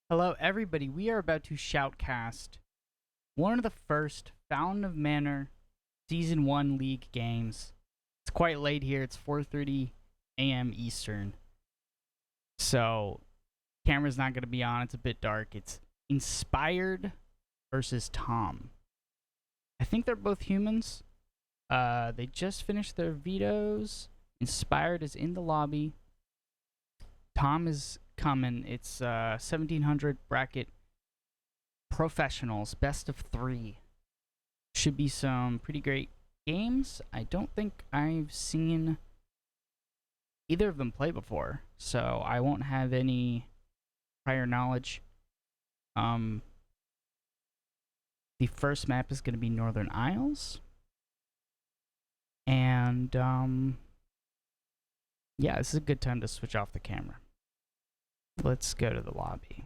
Hello, everybody. We are about to shoutcast one of the first Fountain of Manor Season 1 League games. It's quite late here. It's 4:30 a.m. Eastern. So, camera's not going to be on. It's a bit dark. It's Inspired versus ToM. I think they're both humans. They just finished their vetoes. Inspired is in the lobby. ToM is coming. It's 1700 bracket professionals, best of 3. Should be some pretty great games. I don't think I've seen either of them play before, so I won't have any prior knowledge. The first map is going to be Northern Isles, and yeah, this is a good time to switch off the camera. Let's go to the lobby.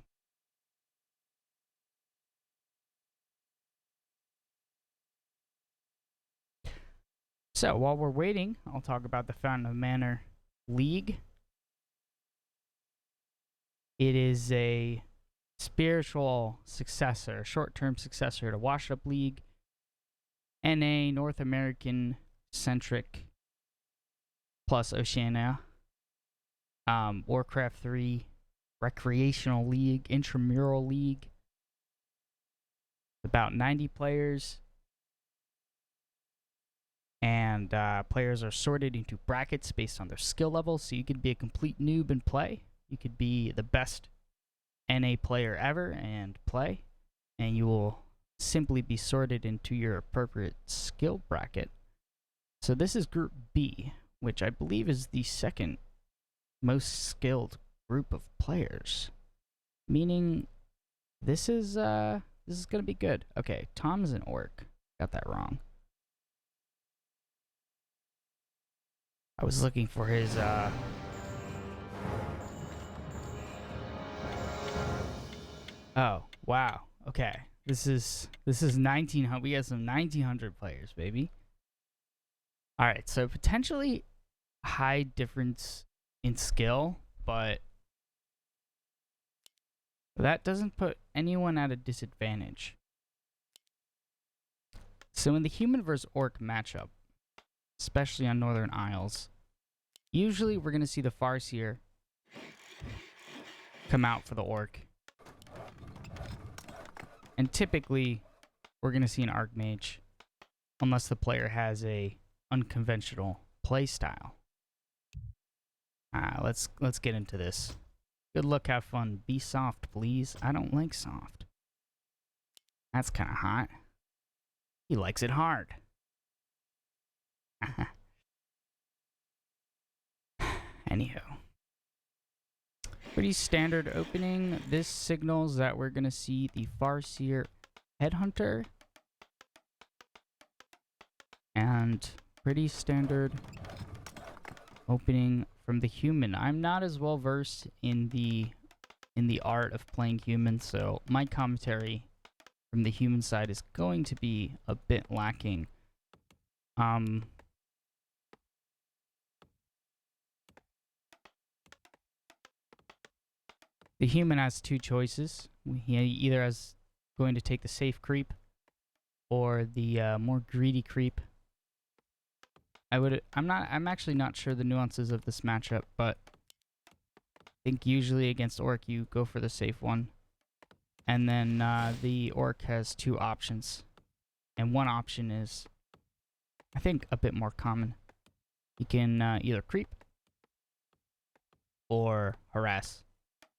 So while we're waiting, I'll talk about the Fountain of Manor League. It is a spiritual successor, short-term successor to Wash Up League, NA, North American centric, plus Oceania, Warcraft 3, recreational league, intramural league, about 90 players, and players are sorted into brackets based on their skill level, so you could be a complete noob and play, you could be the best NA player ever and play, and you will simply be sorted into your appropriate skill bracket. So this is Group B, which I believe is the second most skilled group of players, meaning this is gonna be good. Okay, ToM's an orc. Got that wrong. I was looking for his Oh, wow. Okay. This is 1900. We got some 1900 players, baby. All right, so potentially high difference in skill, but that doesn't put anyone at a disadvantage. So in the human versus orc matchup, especially on Northern Isles, usually we're going to see the Farseer come out for the orc. And typically, we're going to see an Archmage, unless the player has a unconventional play style. Let's get into this. Good luck, have fun. Be soft, please. I don't like soft. That's kind of hot. He likes it hard. Anywho. Pretty standard opening. This signals that we're going to see the Farseer Headhunter. And pretty standard opening from the human. I'm not as well versed in the art of playing human, so my commentary from the human side is going to be a bit lacking. The human has two choices. He either has going to take the safe creep or the more greedy creep. I'm actually not sure the nuances of this matchup, but I think usually against orc you go for the safe one. And then the orc has two options. And one option is, I think, a bit more common. He can either creep or harass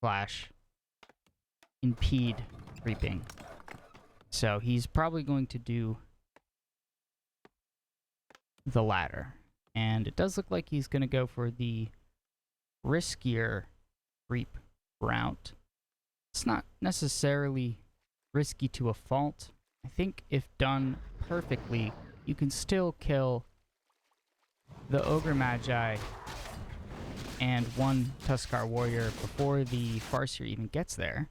/ impede creeping. So he's probably going to do the latter. And it does look like he's going to go for the riskier creep route. It's not necessarily risky to a fault. I think if done perfectly, you can still kill the Ogre Magi and one Tuskar Warrior before the Farseer even gets there.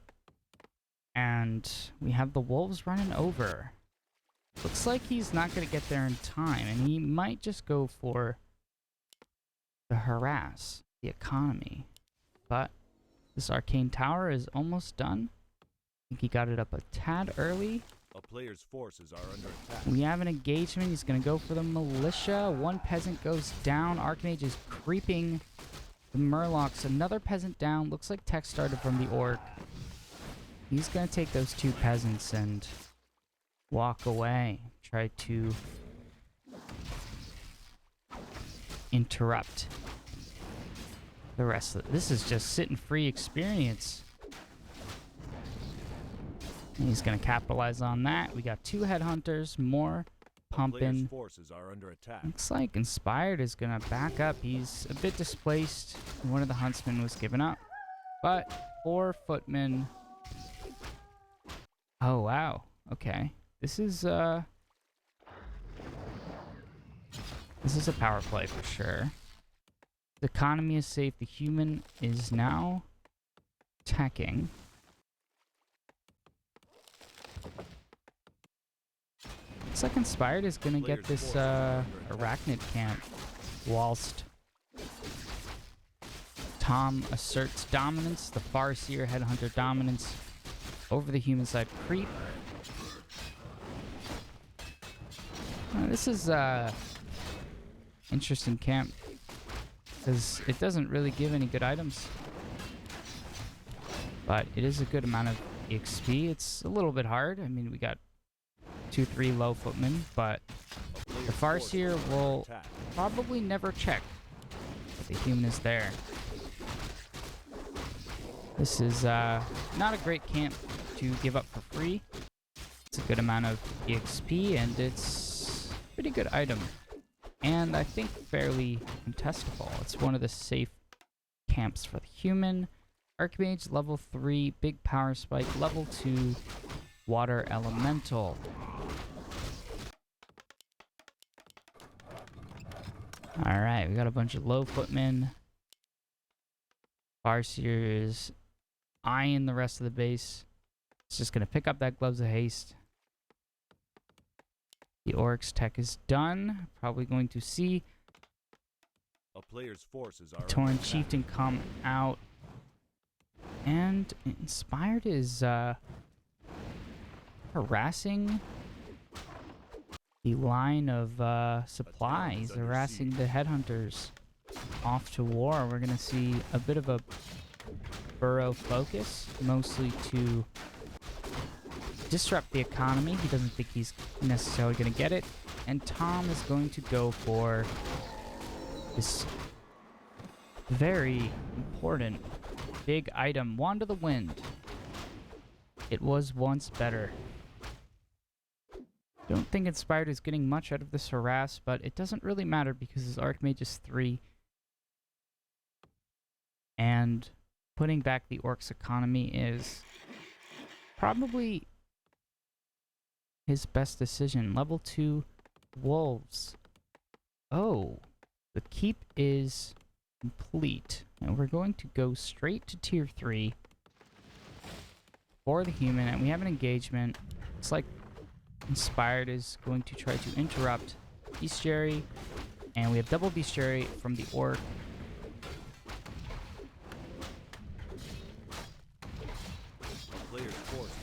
And we have the Wolves running over. Looks like he's not going to get there in time, and he might just go for the harass, the economy. But this Arcane Tower is almost done. think he got it up a tad early. A player's forces are under attack. We have an engagement. He's going to go for the militia. One peasant goes down. Archmage is creeping the Murlocs. Another peasant down. Looks like tech started from the Orc. He's going to take those 2 peasants and walk away. Try to interrupt the rest of it. This is just sit and free experience. And he's going to capitalize on that. We got 2 headhunters, more pumping. Forces are under attack. Looks like Inspired is going to back up. He's a bit displaced. One of the huntsmen was given up. But 4 footmen. Oh, wow. Okay. This is a power play for sure. The economy is safe. The human is now attacking. Looks like Inspired is going to get this Arachnid camp whilst ToM asserts dominance, the Farseer Headhunter dominance over the human side creep. This is interesting camp because it doesn't really give any good items, but it is a good amount of XP. It's a little bit hard. I mean, we got 2-3 low footmen, but the Farseer will probably never check that the human is there. This is not a great camp to give up for free. It's a good amount of XP, and it's a pretty good item. And I think fairly contestable. It's one of the safe camps for the human. Archmage, level 3, big power spike, level 2, water elemental. Alright, we got a bunch of low footmen. Farseer is eyeing the rest of the base. It's just going to pick up that Gloves of Haste. The Oryx tech is done. Probably going to see a player's forces are Tauren Chieftain come out. And Inspired is harassing the line of supplies, harassing the headhunters off to war. We're going to see a bit of a burrow focus, mostly to disrupt the economy. He doesn't think he's necessarily going to get it. And ToM is going to go for this very important big item, Wand of the Wind. It was once better. Don't think Inspired is getting much out of this harass, but it doesn't really matter because his Archmage is 3. And putting back the Orc's economy is probably his best decision. Level 2 Wolves. Oh, the keep is complete. And we're going to go straight to tier 3 for the human, and we have an engagement. It's like Inspired is going to try to interrupt Bestiary, and we have double Bestiary from the Orc.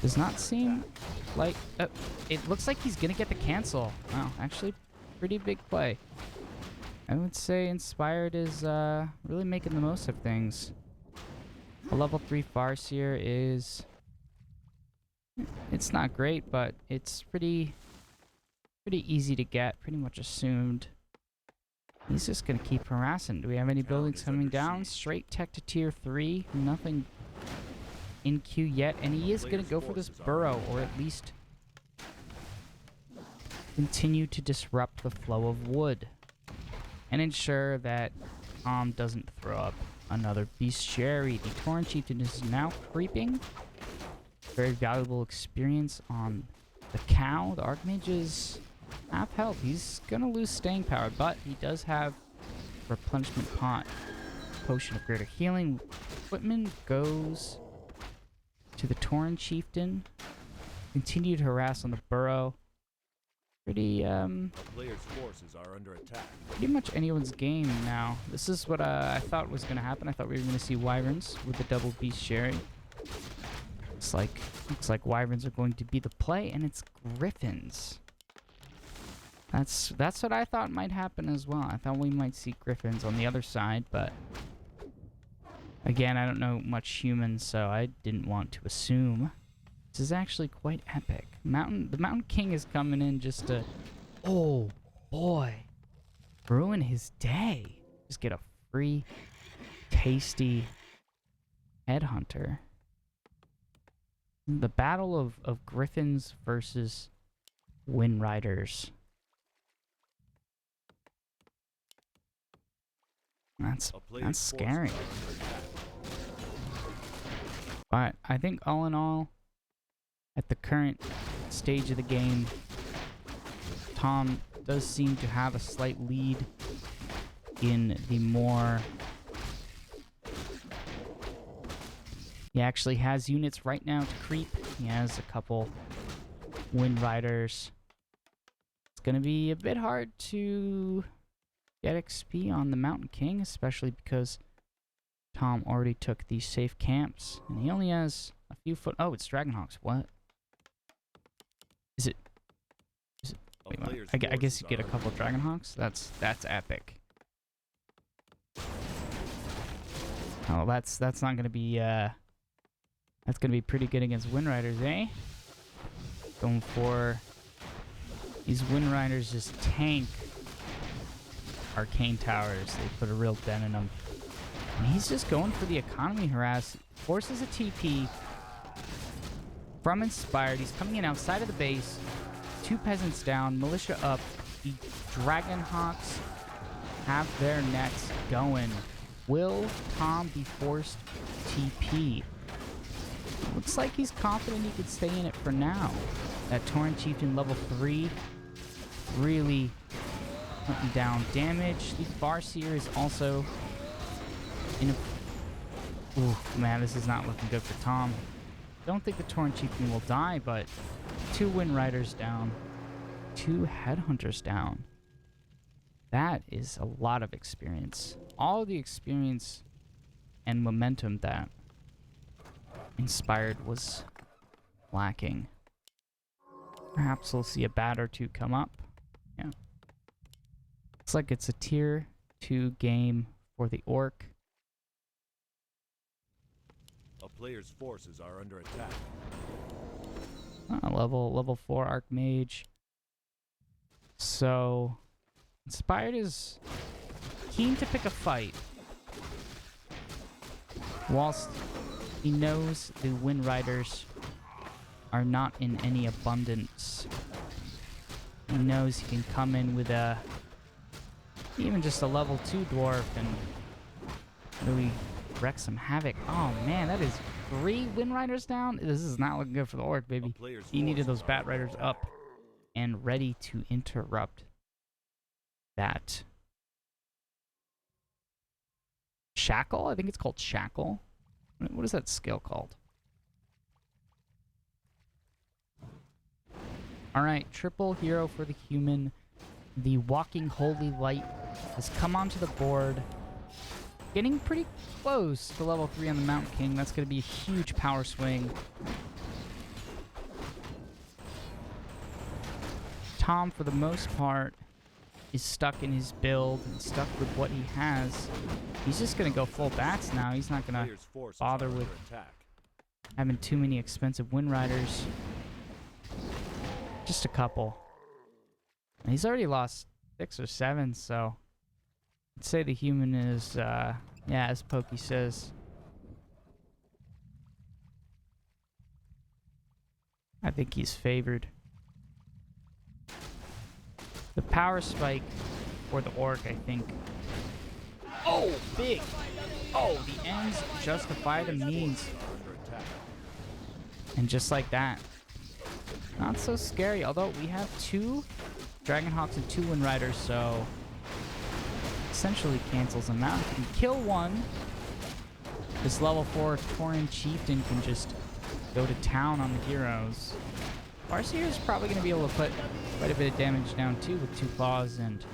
Does not seem like... it looks like he's going to get the cancel. Wow, actually pretty big play. I would say Inspired is really making the most of things. A level 3 Farseer is... it's not great, but it's pretty easy to get, pretty much assumed. He's just going to keep harassing. Do we have any buildings coming down? Straight tech to tier 3. Nothing in queue yet, and he is going to go for this burrow, or at least continue to disrupt the flow of wood and ensure that ToM doesn't throw up another Bestiary. The Tauren Chieftain is now creeping. Very valuable experience on the cow. The Archmage is half health. He's going to lose staying power, but he does have replenishment pot. Potion of Greater Healing. Footman goes to the Tauren Chieftain. Continue to harass on the burrow. Pretty, player's forces are under attack. Pretty much anyone's game now. This is what I thought was going to happen. I thought we were going to see Wyverns with the double Bestiary. Looks like wyverns are going to be the play, and it's griffins. That's what I thought might happen as well. I thought we might see griffins on the other side, but again, I don't know much humans, so I didn't want to assume. This is actually quite epic. The Mountain King is coming in just to, oh boy, ruin his day. Just get a free, tasty headhunter. The battle of griffins versus wind riders. That's scary. But I think all in all, at the current stage of the game, ToM does seem to have a slight lead in the more... He actually has units right now to creep. He has a couple wind riders. It's going to be a bit hard to get XP on the Mountain King, especially because ToM already took these safe camps, and he only has a few foot... Oh, it's Dragonhawks. What? Is it... Wait, I guess you get a couple Dragonhawks? That's epic. Oh, that's not gonna be, that's gonna be pretty good against Wind Riders, eh? Going for... These Wind Riders just tank Arcane Towers. They put a real dent in them. And he's just going for the economy harass. Forces a TP from Inspired. He's coming in outside of the base. 2 peasants down. Militia up. The Dragonhawks have their nets going. Will ToM be forced TP? Looks like he's confident he could stay in it for now. That Tauren Chieftain level 3 really putting down damage. The Farseer is also in a... Ooh, man, this is not looking good for ToM. Don't think the Tauren Chieftain will die, but 2 Wind Riders down. 2 Headhunters down. That is a lot of experience. All the experience and momentum that Inspired was lacking. Perhaps we'll see a bat or 2 come up. Yeah. Looks like it's a tier 2 game for the Orc. A player's forces are under attack. Level 4 Archmage. So, Inspired is keen to pick a fight, whilst he knows the Wind Riders are not in any abundance. He knows he can come in with even just a level 2 dwarf and really wreck some havoc. Oh man, that is 3 Wind Riders down. This is not looking good for the Orc, baby. He needed those Bat Riders up and ready to interrupt that. Shackle? I think it's called Shackle. What is that skill called? Alright, triple hero for the human. The Walking Holy Light has come onto the board. Getting pretty close to level 3 on the Mountain King. That's going to be a huge power swing. ToM, for the most part, is stuck in his build and stuck with what he has. He's just going to go full bats now. He's not going to bother with having too many expensive Wind Riders. Just a couple. And he's already lost 6 or 7, so I'd say the human is, yeah, as Pokey says. I think he's favored. The power spike for the Orc, I think. Oh, big! Oh, the ends justify the means. And just like that. Not so scary, although we have 2 Dragonhawks and 2 Wind Riders, so essentially cancels them out. If you kill one, this level 4 Tauren Chieftain can just go to town on the heroes. Farseer is probably going to be able to put quite a bit of damage down too with 2 claws and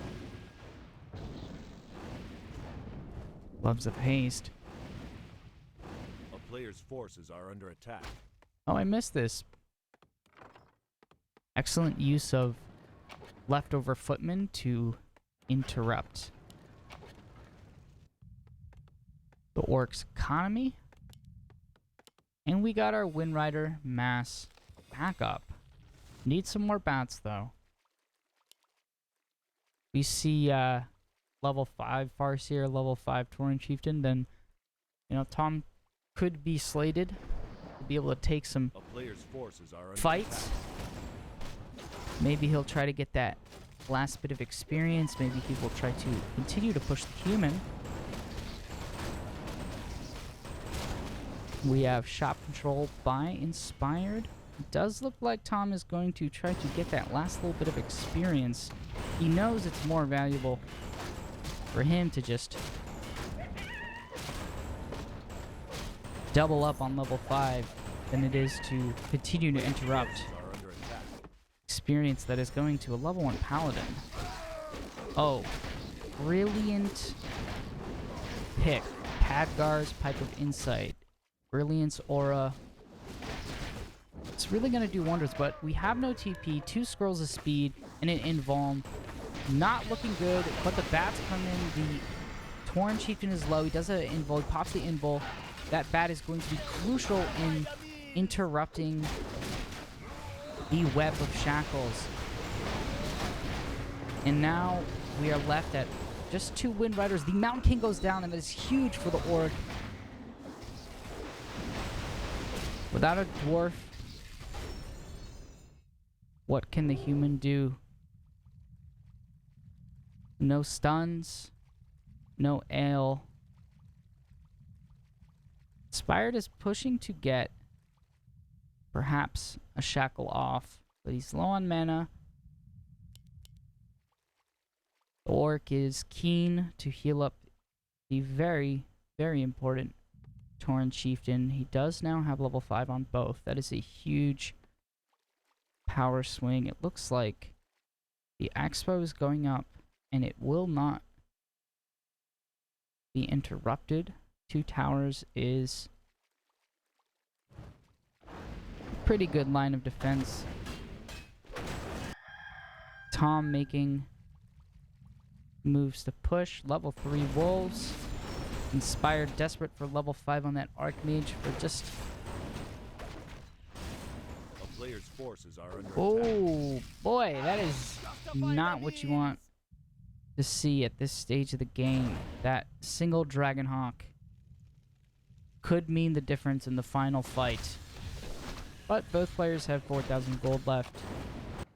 gloves of haste. A player's forces are under attack. Oh, I missed this. Excellent use of leftover footmen to interrupt the orcs' economy. And we got our Wind Rider mass backup. Need some more bats, though. We see level 5 Farseer, level 5 Tauren Chieftain, then, you know, ToM could be slated to be able to take some fights. Maybe he'll try to get that last bit of experience. Maybe he will try to continue to push the human. We have shop control by Inspired. It does look like ToM is going to try to get that last little bit of experience. He knows it's more valuable for him to just double up on level 5 than it is to continue to interrupt experience that is going to a level 1 paladin. Oh, brilliant pick. Padgar's Pipe of Insight. Brilliance Aura. It's really going to do wonders, but we have no TP, 2 scrolls of speed, and an Involm. Not looking good, but the bats come in. The Tauren Chieftain is low. He does an Invul, he pops the Invul. That bat is going to be crucial in interrupting the web of shackles. And now we are left at just 2 Wind Riders. The Mountain King goes down, and that is huge for the Orc. Without a dwarf, what can the human do? No stuns, no ale. Inspired is pushing to get perhaps a shackle off, but he's low on mana. The Orc is keen to heal up the very, very important Tauren Chieftain. He does now have level 5 on both. That is a huge power swing. It looks like the Expo is going up, and it will not be interrupted. 2 towers is a pretty good line of defense. ToM making moves to push. Level 3 Wolves. Inspired, desperate for level 5 on that Archmage for just... A player's forces are under Oh, boy, that is not what you want to see at this stage of the game. That single Dragonhawk could mean the difference in the final fight. But both players have 4,000 gold left.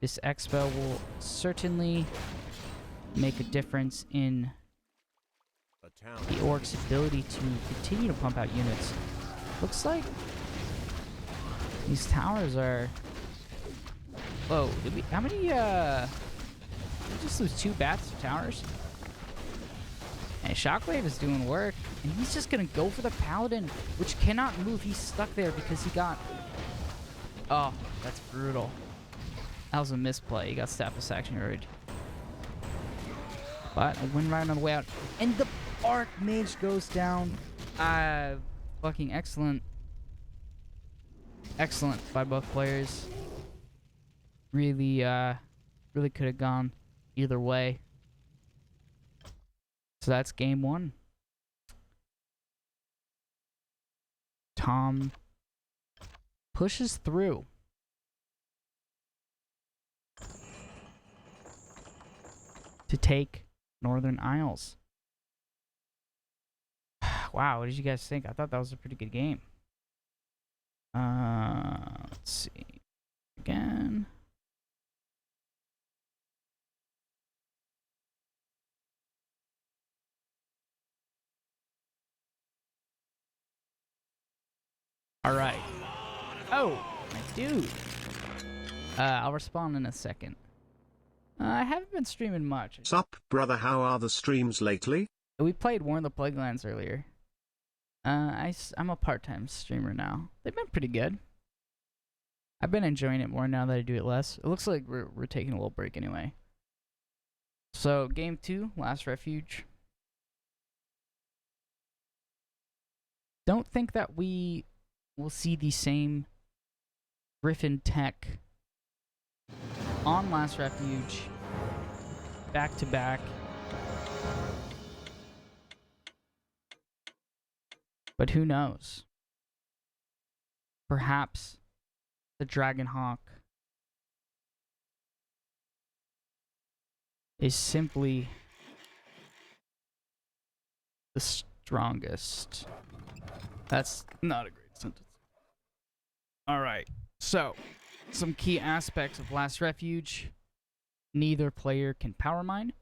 This Expo will certainly make a difference in the Orc's ability to continue to pump out units. Looks like these towers are... Whoa, did we... How many, did we just lose 2 bats to towers? And Shockwave is doing work, and he's just gonna go for the Paladin, which cannot move. He's stuck there because he got... Oh, that's brutal. That was a misplay. He got Staff of Saxon Urge. But a Wind Rider on the way out. And the Archmage goes down. Fucking excellent. Excellent by both players. Really, really could have gone either way. So that's game 1. ToM pushes through. To take Northern Isles. Wow, what did you guys think? I thought that was a pretty good game. Let's see. Again. Alright. Oh, my dude. I'll respond in a second. I haven't been streaming much. Sup, brother, how are the streams lately? We played War in the Plaguelands earlier. I'm a part-time streamer now. They've been pretty good. I've been enjoying it more now that I do it less. It looks like we're taking a little break anyway. So, game 2, Last Refuge. Don't think that we will see the same Griffin Tech on Last Refuge, back to back. But who knows? Perhaps the Dragonhawk is simply the strongest. That's not a great sentence. Alright, so some key aspects of Last Refuge. Neither player can power mine.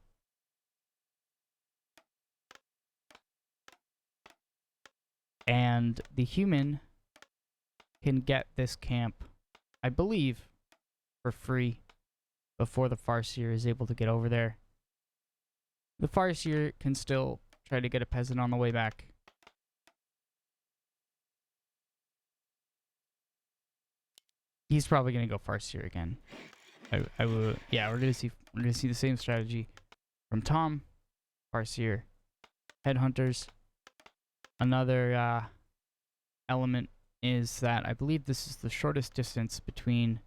And the human can get this camp, I believe, for free before the Farseer is able to get over there. The Farseer can still try to get a peasant on the way back. He's probably gonna go Farseer again. I will. Yeah, we're gonna see the same strategy from ToM, Farseer, Headhunters. Another element is that I believe this is the shortest distance between,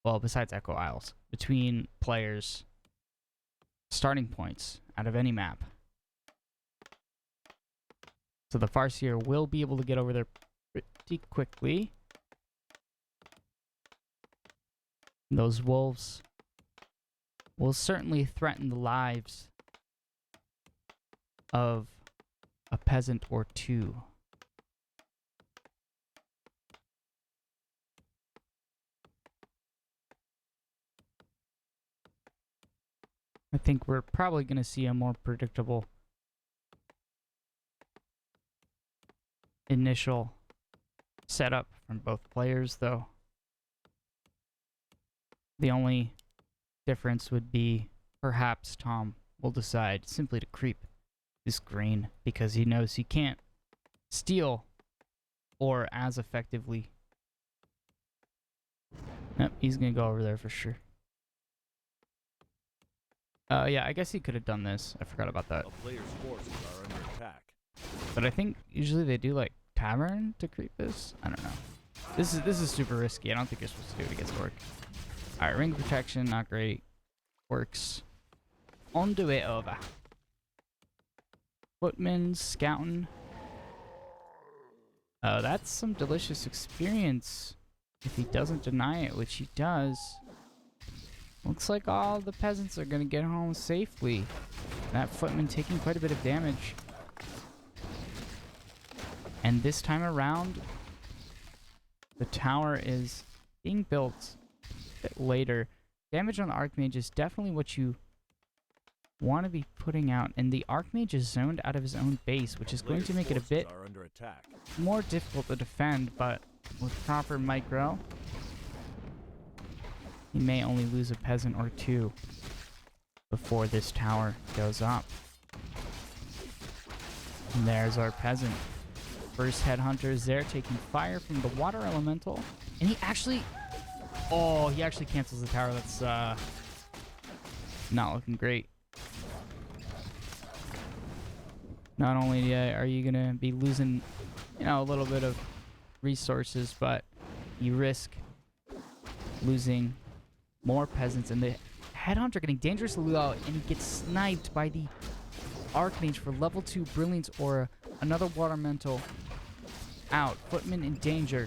well, besides Echo Isles, between players' starting points out of any map. So the Farseer will be able to get over there pretty quickly. Those wolves will certainly threaten the lives of a peasant or two. I think we're probably going to see a more predictable initial setup from both players, though. The only difference would be perhaps ToM will decide simply to creep this green because he knows he can't steal or as effectively. Nope, he's gonna go over there for sure. Yeah, I guess he could have done this. I forgot about that. A player's forces are under attack. But I think usually they do like tavern to creep this. I don't know. This is super risky. I don't think you're supposed to do it against Orc. Alright, ring protection, not great. Works. On to it over. Footman scouting. Oh, that's some delicious experience. If he doesn't deny it, which he does. Looks like all the peasants are gonna get home safely. That footman taking quite a bit of damage. And this time around, the tower is being built a bit later. Damage on the Archmage is definitely what you want to be putting out, and the Archmage is zoned out of his own base, which is going to make it a bit more difficult to defend, but with proper micro, he may only lose a peasant or two before this tower goes up. And there's our peasant. First Headhunter is there, taking fire from the Water Elemental, and he actually cancels the tower. That's not looking great. Not only are you gonna be losing, a little bit of resources, but you risk losing more peasants, and the Headhunter getting dangerously low, and he gets sniped by the Archmage for level 2 Brilliance Aura. Another Water Elemental out. Footman in danger.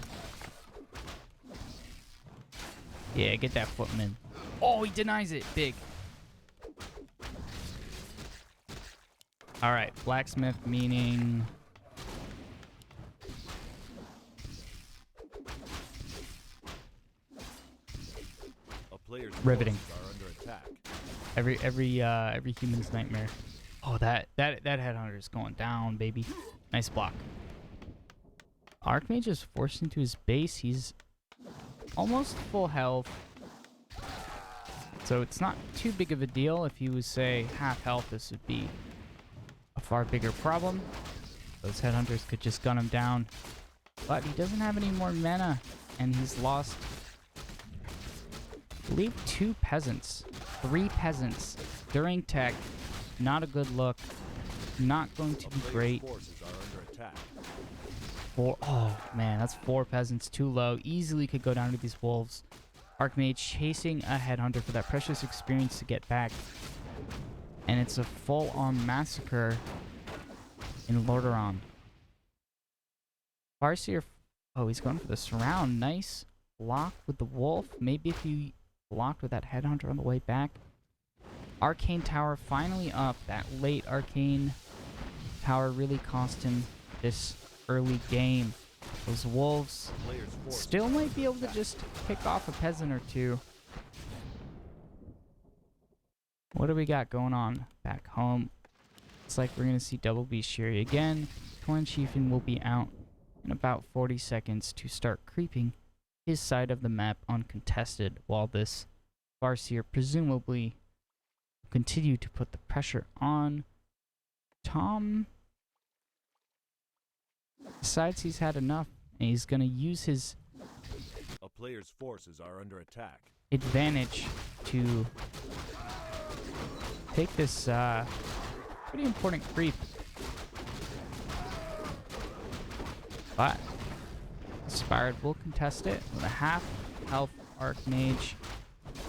Yeah, get that Footman. Oh, he denies it. Big. Alright, Blacksmith meaning... riveting. Every human's nightmare. Oh, that Headhunter is going down, baby. Nice block. Archmage is forced into his base. He's almost full health. So it's not too big of a deal. If he was, say, half health, this would be a far bigger problem. Those Headhunters could just gun him down. But he doesn't have any more mana, and he's lost, I believe, 2 peasants. 3 peasants during tech. Not a good look. Not going to be great. four. Oh, man, that's 4 peasants. Too low. Easily could go down to these wolves. Archmage chasing a headhunter for that precious experience to get back. And it's a full-on massacre in Lordaeron. Farseer. Oh, he's going for the surround. Nice block with the wolf. Maybe if he blocked with that headhunter on the way back. Arcane Tower finally up. That late Arcane Tower really cost him this early game. Those wolves still might be able to just pick off a peasant or two. What do we got going on back home? It's like we're going to see Double Beast Sherry again. Torn Chieftain will be out in about 40 seconds to start creeping his side of the map uncontested, while this Farseer presumably will continue to put the pressure on. ToM decides he's had enough, and he's going to use his A player's forces are under attack. advantage to take this pretty important creep. But Inspired will contest it with a half health Archmage.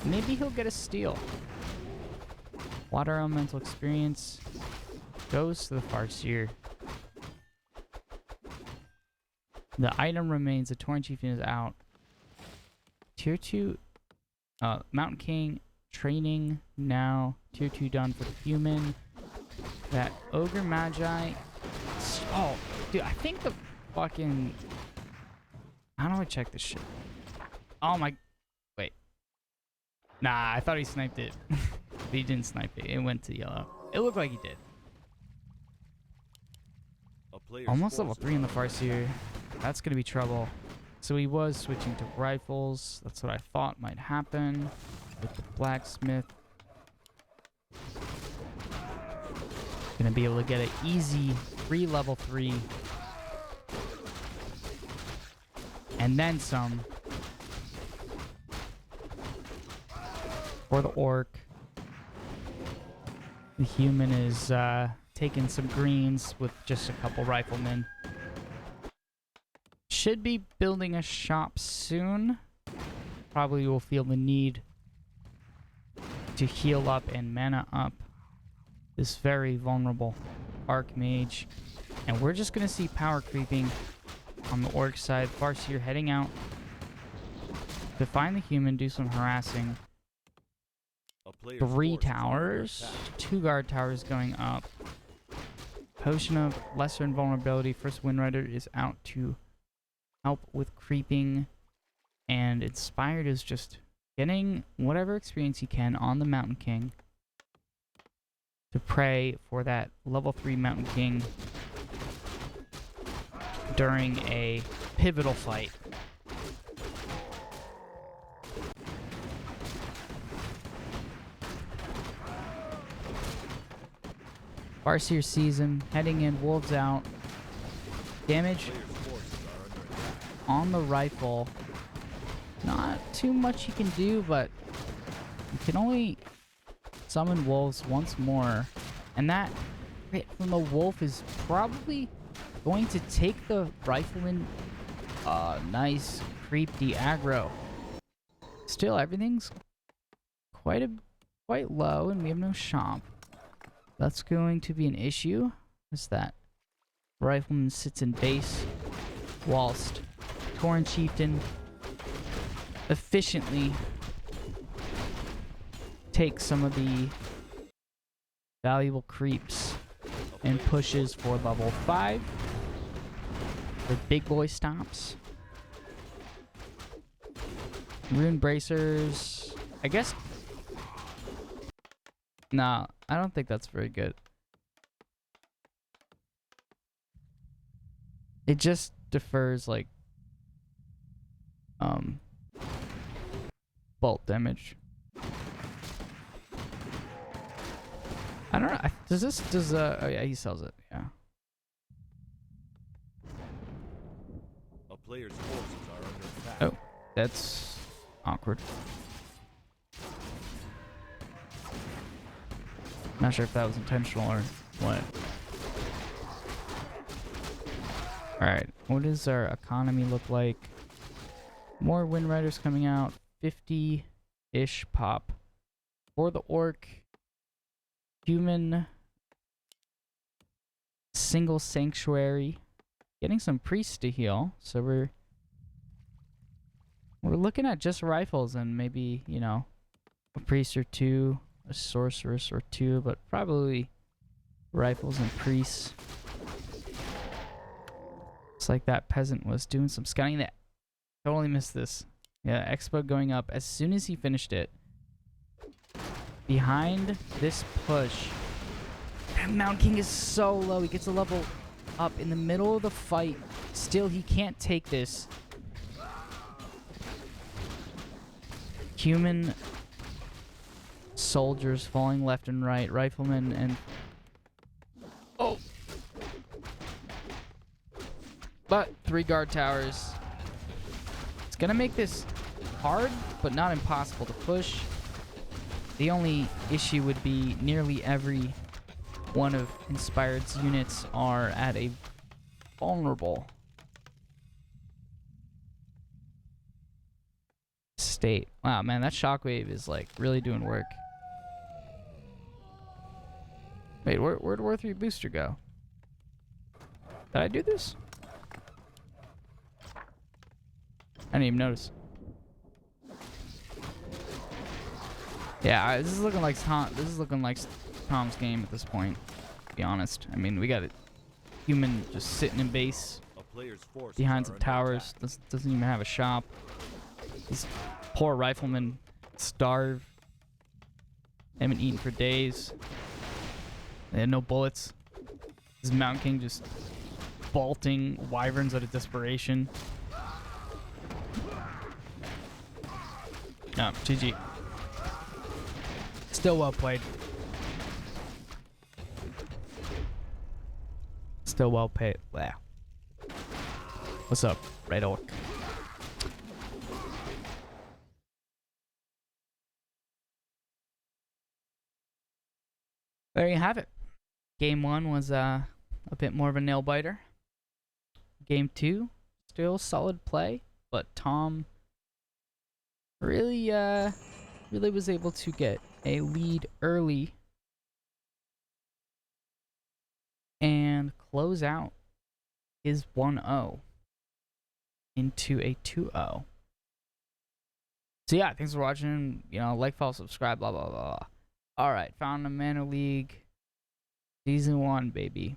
Maybe he'll get a steal. Water Elemental Experience goes to the Farseer. The item remains. The Torn Chieftain is out. Tier 2 Mountain King training now. Tier 2 done for the human. That Ogre Magi. Oh, dude, I think the fucking... How do I check this shit? Oh my... Wait. Nah, I thought he sniped it. But he didn't snipe it. It went to yellow. It looked like he did. Almost level 3 in the Farseer. That's going to be trouble. So he was switching to rifles. That's what I thought might happen with the blacksmith. Going to be able to get an easy free level 3. And then some. For the orc. The human is taking some greens with just a couple riflemen. Should be building a shop soon. Probably will feel the need to heal up and mana up this very vulnerable Archmage. And we're just going to see power creeping on the orc side. Farseer heading out to find the human, do some harassing. 3 towers, 2 guard towers going up. Potion of Lesser Invulnerability. First Wind Rider is out to help with creeping, and Inspired is just getting whatever experience he can on the Mountain King to pray for that level 3 Mountain King during a pivotal fight. Farseer sees him, heading in, wolves out. Damage on the rifle. Not too much he can do, but you can only summon wolves once more. And that hit from the wolf is probably going to take the rifleman nice creepy aggro. Still, everything's quite low, and we have no shop. That's going to be an issue, as that rifleman sits in base, whilst Torn Chieftain efficiently takes some of the valuable creeps and pushes for level 5. The big boy stops. Rune Bracers, I guess. Nah, I don't think that's very good. It just defers like bolt damage. I don't know. Oh yeah, he sells it. Yeah. A player's forces are under attack. Oh, that's awkward. Not sure if that was intentional or what. Alright, what does our economy look like? More Wind Riders coming out. 50-ish pop. For the Orc. Human. Single Sanctuary. Getting some priests to heal. So we're looking at just rifles and maybe, you know, a priest or two. A sorceress or two. But probably rifles and priests. It's like that peasant was doing some scouting. That totally missed this. Yeah, Expo going up as soon as he finished it. Behind this push. That Mountain King is so low. He gets a level up in the middle of the fight. Still, he can't take this. Human soldiers falling left and right. Riflemen and... Oh! But 3 guard towers. It's gonna make this hard, but not impossible to push. The only issue would be nearly every one of Inspired's units are at a vulnerable state. Wow, man, that shockwave is like really doing work. Wait, where'd War 3 booster go? Did I do this? I didn't even notice. Yeah, this is looking like Tom's game at this point. To be honest, I mean, we got a human just sitting in base behind some towers. Doesn't even have a shop. These poor riflemen starve. They haven't eaten for days. They had no bullets. This Mountain King just bolting wyverns out of desperation. Oh, GG. Still well played. Still well played. Wow. What's up, Red Orc? There you have it. Game 1 was a bit more of a nail biter. Game 2, still solid play, but ToM really was able to get a lead early and close out his 1-0 into a 2-0. So yeah, thanks for watching. You know, like, follow, subscribe, blah blah blah. All right, Found a Mana League Season 1, baby.